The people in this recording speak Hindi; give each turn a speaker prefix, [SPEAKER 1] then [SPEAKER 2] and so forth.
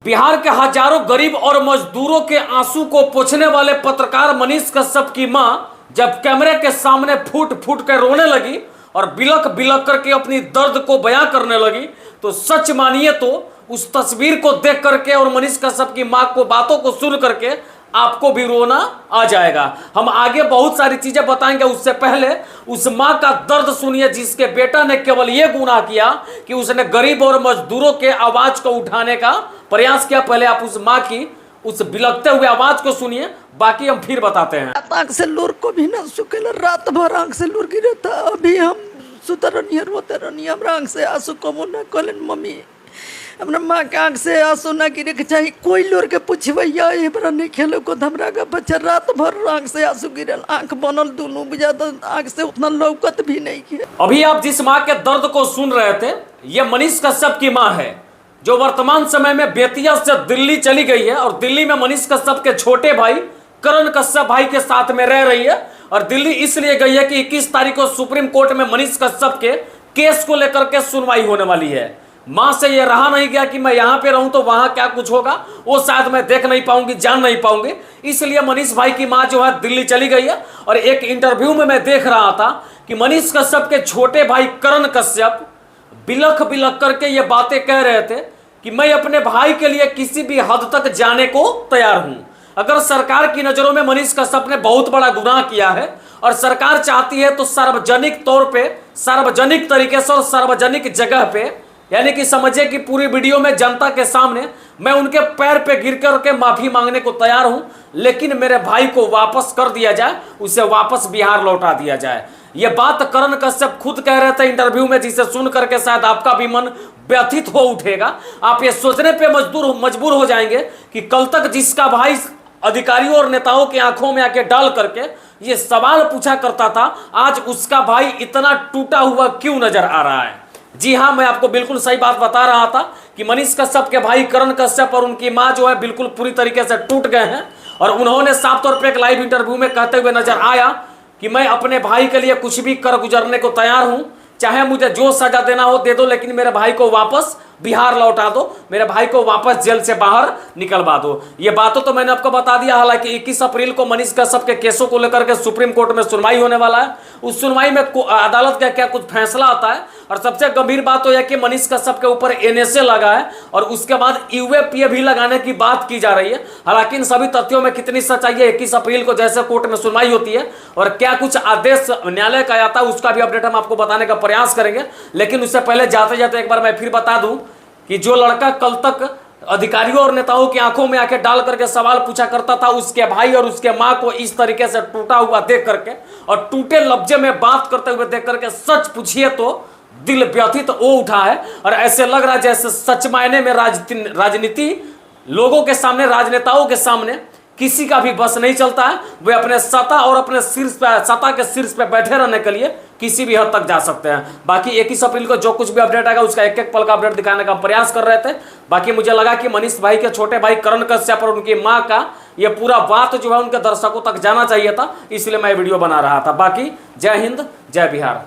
[SPEAKER 1] बिहार के हजारों गरीब और मजदूरों के आंसू को पोंछने वाले पत्रकार मनीष कश्यप की मां जब कैमरे के सामने फूट फूट कर रोने लगी और बिलक बिलक करके अपनी दर्द को बयां करने लगी, तो सच मानिए तो उस तस्वीर को देख करके और मनीष कश्यप की मां को बातों को सुन करके आपको भी रोना आ जाएगा। हम आगे बहुत सारी चीजें बताएंगे, उससे पहले उस मां का दर्द सुनिए जिसके बेटा ने केवल यह गुनाह किया कि उसने गरीब और मजदूरों के आवाज को उठाने का प्रयास किया। पहले आप उस मां की उस बिलकते हुए आवाज को सुनिए, बाकी हम फिर बताते हैं।
[SPEAKER 2] आंख से लूर को भी ना सुखेला, रात भर आंख से लूर गिरे था। अभी हम सुतरनिया रोते रनिया, हमरा आंख से आंसू कमो ना कलन मम्मी, हमरा माँ के आंख से आंसू ना गिरे के चाहिए। कोई लोर के पूछबैया ये बड़ा नहीं खेलो को हमरा का बच्चा रात भर आंख से आंसू गिरल, आंख बनल दोनों बुझा तो आंख से उतना लौकत भी नहीं किया।
[SPEAKER 1] अभी आप जिस माँ के दर्द को सुन रहे थे, ये मनीष कश्यप की माँ है जो वर्तमान समय में बेतिया से दिल्ली चली गई है और दिल्ली में मनीष कश्यप के छोटे भाई करण कश्यप भाई के साथ में रह रही है। और दिल्ली इसलिए गई है कि 21 तारीख को सुप्रीम कोर्ट में मनीष कश्यप के केस को लेकर के सुनवाई होने वाली है। मां से यह रहा नहीं गया कि मैं यहां पे रहूं तो वहां क्या कुछ होगा वो शायद मैं देख नहीं पाऊंगी, जान नहीं पाऊंगी, इसलिए मनीष भाई की मां जो है दिल्ली चली गई है। और एक इंटरव्यू में मैं देख रहा था कि मनीष कश्यप के छोटे भाई करण कश्यप बिलख बिलख करके ये बातें कह रहे थे कि मैं अपने भाई के लिए किसी भी हद तक जाने को तैयार हूं। अगर सरकार की नजरों में मनीष कश्यप ने बहुत बड़ा गुनाह किया है और सरकार चाहती है तो सार्वजनिक तौर पे, सार्वजनिक तरीके से और सार्वजनिक जगह पे, यानी कि समझिए कि पूरी वीडियो में जनता के सामने मैं उनके पैर पे गिर करके माफी मांगने को तैयार हूं, लेकिन मेरे भाई को वापस कर दिया जाए, उसे वापस बिहार लौटा दिया जाए। यह बात करण कश्यप खुद कह रहे थे इंटरव्यू में, जिसे सुन करके शायद आपका भी मन व्यथित हो उठेगा। आप ये सोचने पे मजबूर हो जाएंगे कि कल तक जिसका भाई अधिकारियों और नेताओं की आंखों में आके डाल करके ये सवाल पूछा करता था, आज उसका भाई इतना टूटा हुआ क्यों नजर आ रहा है। जी हाँ, मैं आपको बिल्कुल सही बात बता रहा था कि मनीष कश्यप के भाई करण कश्यप और उनकी मां जो है बिल्कुल पूरी तरीके से टूट गए हैं। और उन्होंने साफ तौर पे एक लाइव इंटरव्यू में कहते हुए नजर आया कि मैं अपने भाई के लिए कुछ भी कर गुजरने को तैयार हूं, चाहे मुझे जो सजा देना हो दे दो, लेकिन मेरे भाई को वापस बिहार लौटा दो, मेरे भाई को वापस जेल से बाहर निकलवा दो। ये बातों तो मैंने आपको बता दिया। हालांकि 21 अप्रैल को मनीष कश्यप के केसों को लेकर के सुप्रीम कोर्ट में सुनवाई होने वाला है। उस सुनवाई में अदालत का क्या कुछ फैसला आता है। और सबसे गंभीर बात तो यह कि मनीष कश्यप के ऊपर NSA लगा है और उसके बाद UAPA भी लगाने की बात की जा रही है। हालांकि इन सभी तथ्यों में कितनी सच्चाई है, 21 अप्रैल को जैसे कोर्ट में सुनवाई होती है और क्या कुछ आदेश न्यायालय का आता है, उसका भी अपडेट हम आपको बताने का प्रयास करेंगे। लेकिन उससे पहले जाते जाते एक बार मैं फिर बता दूं कि जो लड़का कल तक अधिकारियों और नेताओं की आंखों में आके डाल करके सवाल पूछा करता था, उसके भाई और उसके मां को इस तरीके से टूटा हुआ देख करके और टूटे लफ्जे में बात करते हुए देख करके सच पूछिए तो दिल व्यथित हो उठा है। और ऐसे लग रहा है जैसे सच मायने में राजनीति लोगों के सामने, राजनेताओं के सामने किसी का भी बस नहीं चलता है। वे अपने सत्ता और अपने सत्ता के शीर्ष पे बैठे रहने के लिए किसी भी हद तक जा सकते हैं। बाकी 21 अप्रैल को जो कुछ भी अपडेट आएगा उसका एक एक पल का अपडेट दिखाने का प्रयास कर रहे थे। बाकी मुझे लगा कि मनीष भाई के छोटे भाई करण कश्यप और उनकी मां का ये पूरा बात जो है उनके दर्शकों तक जाना चाहिए था, इसलिए मैं वीडियो बना रहा था। बाकी जय हिंद, जय बिहार।